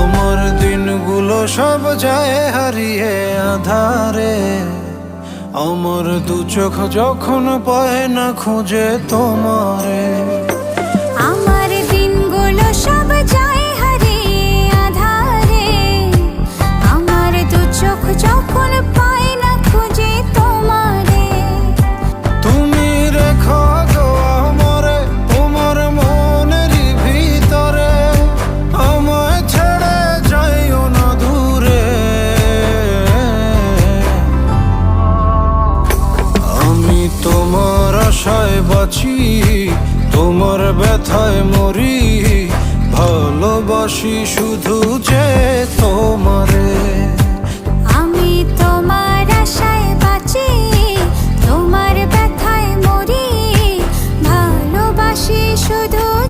আমার দিনগুলো সব যায় হারিয়ে আধারে, আমার দু চোখ যখন পায় না খুঁজে তোমারে। আমার দিনগুলো সব যায় হারিয়ে আঁধারে, আমার দু চোখ যখন পায় না খুঁজে তোমারে। তুমি রেখো গো আমারে তোমার মনেরই ভিতরে, আমায় ছেড়ে যাইও না দূরে। আমি তোমার আশায় বাঁচি, তোমার ব্যথায় মরি, ভালোবাসি শুধু যে তোমারে।